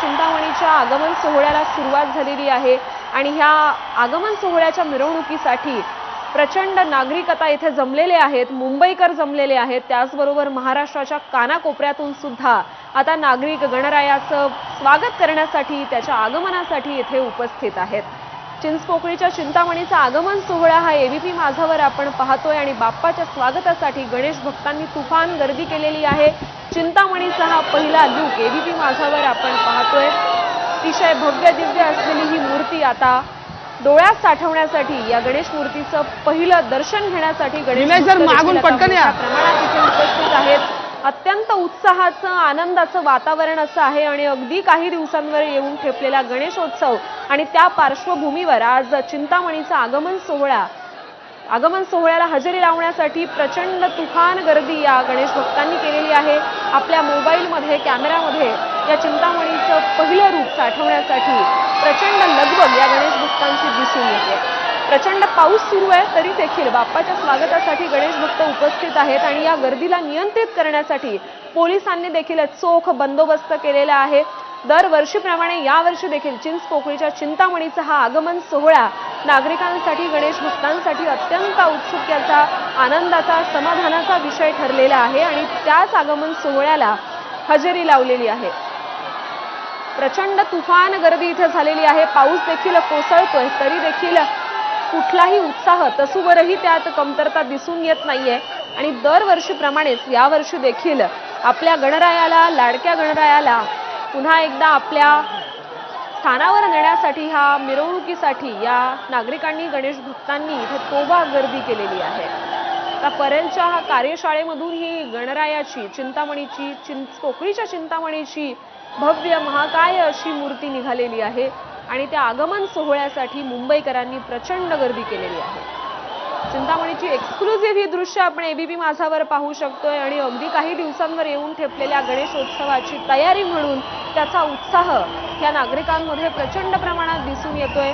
चिंतामणीच्या आगमन सोहळ्याला सुरुवात झालेली आहे आणि ह्या आगमन सोहळ्याच्या मिरवणुकीसाठी प्रचंड नागरिक आता इथे जमलेले आहेत, मुंबईकर जमलेले आहेत। त्याचबरोबर महाराष्ट्राच्या कानाकोपऱ्यातून सुद्धा आता नागरिक गणरायाचं स्वागत करण्यासाठी त्याच्या आगमनासाठी इथे उपस्थित आहेत। चिंचपोकळीच्या चिंतामणीचा आगमन सोहळा हा एबीपी माझावर आपण पाहतोय आणि बाप्पाच्या स्वागतासाठी गणेश भक्तांनी तुफान गर्दी केलेली आहे। चिंतामणीचा हा पहिला लूक एबीपी माझावर आपण पाहतोय। अतिशय भव्य दिव्य असलेली ही मूर्ती आता डोळ्यात साठवण्यासाठी या गणेश मूर्तीचं पहिलं दर्शन घेण्यासाठी गणेश मागून पटकन या प्रमाणात इथे उपस्थित आहेत। अत्यंत उत्साहाचं आनंदाचं वातावरण असं आहे आणि अगदी काही दिवसांवर येऊन ठेपलेला गणेशोत्सव आणि त्या पार्श्वभूमीवर आज चिंतामणीचा आगमन सोहळ्याला हजेरी लावण्यासाठी प्रचंड तुफान गर्दी या गणेश भक्तांनी केलेली आहे। आपल्या मोबाईलमध्ये कॅमेरामध्ये या चिंतामणीचं पहिलं रूप साठवण्यासाठी प्रचंड लगबग या गणेश भक्तांची दिसून येते। प्रचंड पाऊस सुरू आहे तरी देखील बाप्पाच्या स्वागतासाठी गणेश भक्त उपस्थित आहेत आणि या गर्दीला नियंत्रित करण्यासाठी पोलिसांनी देखील चोख बंदोबस्त केलेला आहे। दरवर्षीप्रमाणे यावर्षी देखील चिंचपोकळीच्या चिंतामणीचा हा आगमन सोहळा नागरिकांसाठी गणेश भक्तांसाठी अत्यंत उत्सुकतेचा आनंदाचा समाधानाचा विषय ठरलेला आहे आणि त्याच आगमन सोहळ्याला हजेरी लावलेली आहे। प्रचंड तुफान गर्दी इथे झालेली आहे। पाऊस देखील कोसळतोय तरी देखील कुठलाही उत्साह तसूवरही त्यात कमतरता दिसून येत नाहीये आणि दरवर्षीप्रमाणेच यावर्षी देखील आपल्या गणरायाला लाडक्या गणरायाला पुन्हा एकदा आपल्या स्थानावर नेण्यासाठी ह्या मिरवणुकीसाठी या नागरिकांनी गणेश भक्तांनी इथे तोबा गर्दी केलेली आहे। आता परेलच्या हा कार्यशाळेमधून ही गणरायाची चिंतामणीची चिंचपोकळीच्या चिंतामणीची भव्य महाकाय अशी मूर्ती निघालेली आहे आणि त्या आगमन सोहळ्यासाठी मुंबईकरांनी प्रचंड गर्दी केलेली आहे। चिंतामणीची एक्सक्लुझिव्ह ही दृश्य आपण एबीपी माझावर पाहू शकतोय आणि अगदी काही दिवसांवर येऊन ठेपलेल्या गणेशोत्सवाची तयारी म्हणून त्याचा उत्साह या नागरिकांमध्ये प्रचंड प्रमाणात दिसून येतोय।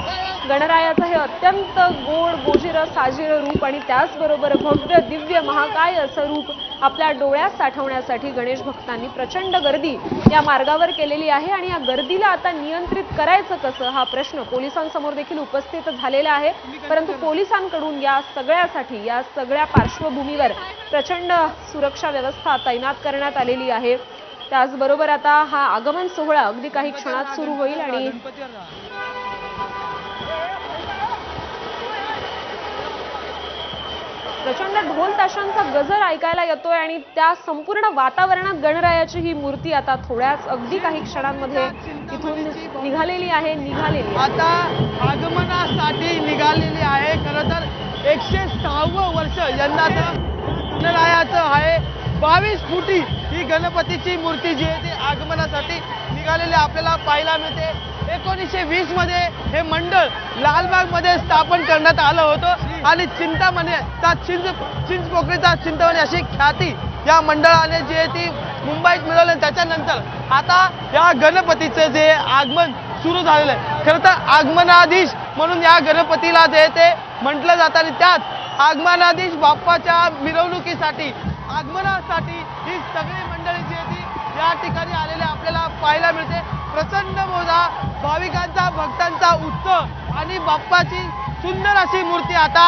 गणरायाचं हे अत्यंत गोड गोजिर साजिर रूप आणि त्याचबरोबर भव्य दिव्य महाकाय असं रूप आपल्या डोळ्यात साठवण्यासाठी गणेश भक्तांनी प्रचंड गर्दी या मार्गावर केलेली आहे आणि या गर्दीला आता नियंत्रित करायचं कसं हा प्रश्न पोलिसांसमोर देखील उपस्थित झालेला आहे। परंतु पोलिसांकडून या सगळ्या पार्श्वभूमीवर प्रचंड सुरक्षा व्यवस्था तैनात करण्यात आलेली आहे। त्याचबरोबर आता हा आगमन सोहळा अगदी काही क्षणात सुरू होईल आणि प्रचंड ढोल ताशांचा गजर ऐकायला येतोय आणि त्या संपूर्ण वातावरणात गणरायाची ही मूर्ती आता थोड्याच अगदी काही क्षणांमध्ये इथून निघालेली आहे। आता आगमनासाठी निघालेली आहे। खरं तर 106वं वर्ष यंदाचं गणरायाचं आहे। 22 फुटी ही गणपतीची मूर्ती जी आहे ती आगमनासाठी निघालेली आपल्याला पाहायला मिळते। 1920 मध्ये हे मंडळ लालबाग मध्ये स्थापन करण्यात आलं होतं आणि चिंतामणीचा चिंचपोकळीचा चिंतामणी अशी ख्याती या मंडळाने जी आहे ती मुंबईत मिळवली। त्याच्यानंतर आता या गणपतीचं जे आगमन सुरू झालेलं आहे। खरं तर आगमनाधीश म्हणून या गणपतीला जे ते म्हटलं जातं आणि त्यात आगमनाधीश बाप्पाच्या मिरवणुकीसाठी आगमनासाठी ही सगळी मंडळी जी आहे ती या ठिकाणी आलेले आपल्याला पाहायला मिळते। प्रचंड मोठा भाविकांचा भक्तांचा उत्सव आणि बाप्पाची सुंदर अशी मूर्ती आता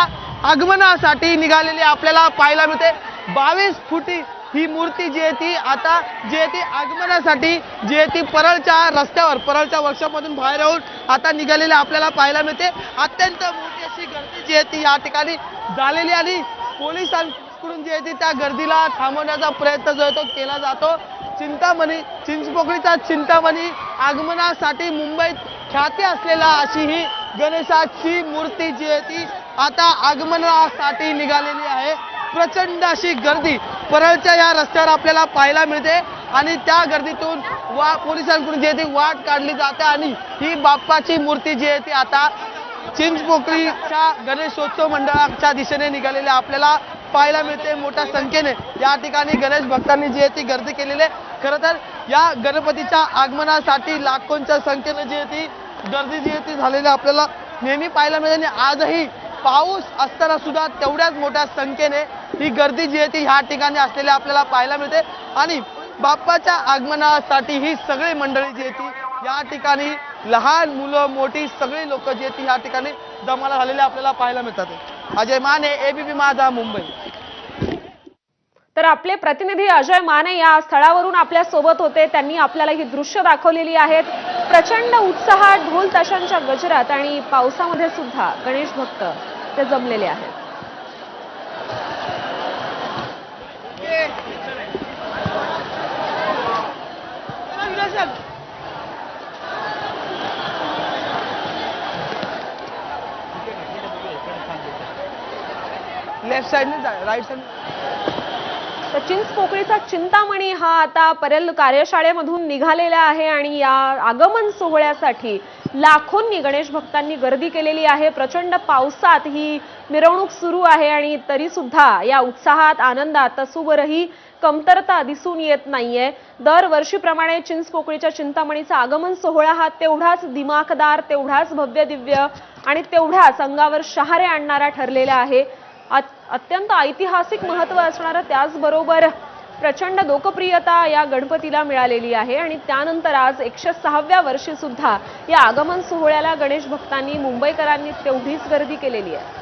आगमनासाठी निघालेली आपल्याला पाहायला मिळते। 22 फुटी ही मूर्ती जी आहे ती आता जी आहे ती आगमनासाठी जी आहे ती परळच्या वर्कशॉपमधून बाहेर येऊन आता निघालेली आपल्याला पाहायला मिळते। अत्यंत मोठी अशी गर्दी जी आहे ती या ठिकाणी झालेली आणि पोलिसांकडून जी आहे ती त्या गर्दीला थांबवण्याचा प्रयत्न जो आहे तो केला जातो। चिंचपोकळीचा चिंतामणी आगमनासाठी मुंबईत ख्याती असलेला अशी ही गणेशाची मूर्ती जी आहे ती आता आगमनासाठी निघालेली आहे। प्रचंड अशी गर्दी परळच्या या रस्त्यावर आपल्याला पाहायला मिळते आणि त्या गर्दीतून पोलिसांकडून जी आहे ती वाट काढली जाते आणि ही बाप्पाची मूर्ती जी आहे ती आता चिंचपोकळीच्या गणेशोत्सव मंडळाच्या दिशेने निघालेली आपल्याला पाहायला मिळते। मोठ्या संख्येने या ठिकाणी गणेश भक्तांनी जी आहे ती गर्दी केलेली आहे। खरं तर या गणपतीच्या आगमनासाठी लाखोंच्या संख्येने जी आहे ती गर्दी जी आहे ती झालेली आपल्याला नेहमी पाहायला मिळते आणि आजही पाऊस असताना सुद्धा तेवढ्याच मोठ्या संख्येने ही गर्दी जी आहे ती ह्या ठिकाणी असलेली आपल्याला पाहायला मिळते आणि बाप्पाच्या आगमनासाठी ही सगळी मंडळी जी आहे ती या ठिकाणी लहान मुलं मोठी सगळी लोक जी आहेत ती या ठिकाणी जमाला झालेले आपल्याला पाहायला मिळतात। अजय माने, एबीपी माझा, मुंबई। तर आपले प्रतिनिधी अजय माने या स्थळावरून आपल्या सोबत होते। त्यांनी आपल्याला ही दृश्य दाखवलेली आहेत। प्रचंड उत्साहात ढोल ताशांच्या गजरात आणि पावसामध्ये सुद्धा गणेश भक्त ते जमलेले आहेत। लेफ्ट साइडने जा, राइट साइड। तर चिंचपोकळीचा चिंतामणी हा आता परेल कार्यशाळेमधून निघालेला आहे आणि या आगमन सोहळ्यासाठी लाखोंनी गणेश भक्तांनी गर्दी केलेली आहे। प्रचंड पावसात ही मिरवणूक सुरू आहे आणि तरी सुद्धा या उत्साहात आनंदात तसूभरही कमतरता दिसून येत नाहीये। दरवर्षीप्रमाणे चिंचपोकळीच्या चिंतामणीचा आगमन सोहळा हा तेवढाच दिमाखदार, तेवढाच भव्य दिव्य आणि तेवढाच अंगावर शहारे आणणारा ठरलेला आहे। अत्यंत ऐतिहासिक महत्त्व असणारं त्याचबरोबर प्रचंड लोकप्रियता या गणपतीला मिळालेली आहे आणि त्यानंतर आज 106व्या वर्षी सुद्धा या आगमन सोहळ्याला गणेश भक्तांनी, मुंबईकरांनी तेवढीच गर्दी केलेली आहे।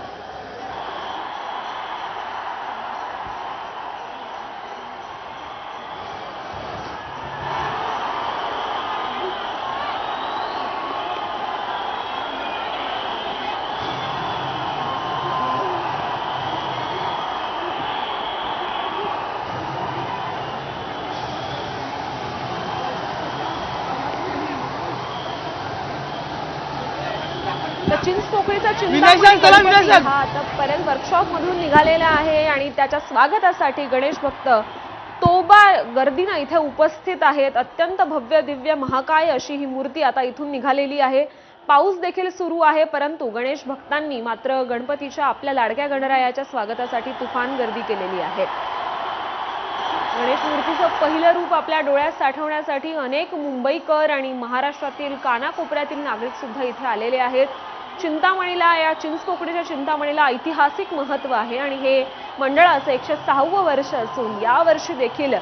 चिंचपोकळीचा चिंतामणी हा आता परेल वर्कशॉप मधून निघालेला आहे आणि त्याच्या स्वागतासाठी गणेश भक्त तोबा गर्दीने इथे उपस्थित आहेत। अत्यंत भव्य दिव्य महाकाय अशी ही मूर्ती आता इथून निघालेली आहे। पाऊस देखील सुरू आहे, परंतु गणेश भक्तांनी मात्र गणपतीच्या आपल्या लाडक्या गणरायाच्या स्वागतासाठी तुफान गर्दी केलेली आहे। गणेश मूर्तीचं पहिलं रूप आपल्या डोळ्यात साठवण्यासाठी अनेक मुंबईकर आणि महाराष्ट्रातील कानाकोपऱ्यातील नागरिक सुद्धा इथे आलेले आहेत। चिंतामणीला, या चिंचपोकळीच्या चिंतामणीला ऐतिहासिक महत्त्व आहे आणि हे मंडळाचं 106वं वर्ष असून या वर्षी देखील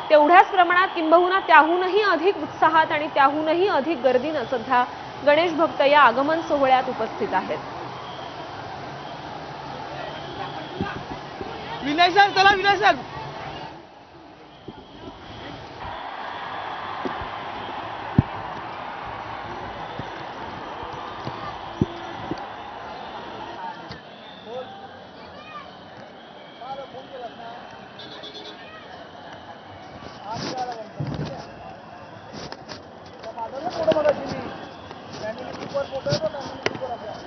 तेवढ्याच प्रमाणात किंबहुना त्याहूनही अधिक उत्साहात आणि त्याहूनही अधिक गर्दीनं सध्या गणेश भक्त या आगमन सोहळ्यात उपस्थित आहेत। विनय सर, चला विनय सर। फोटो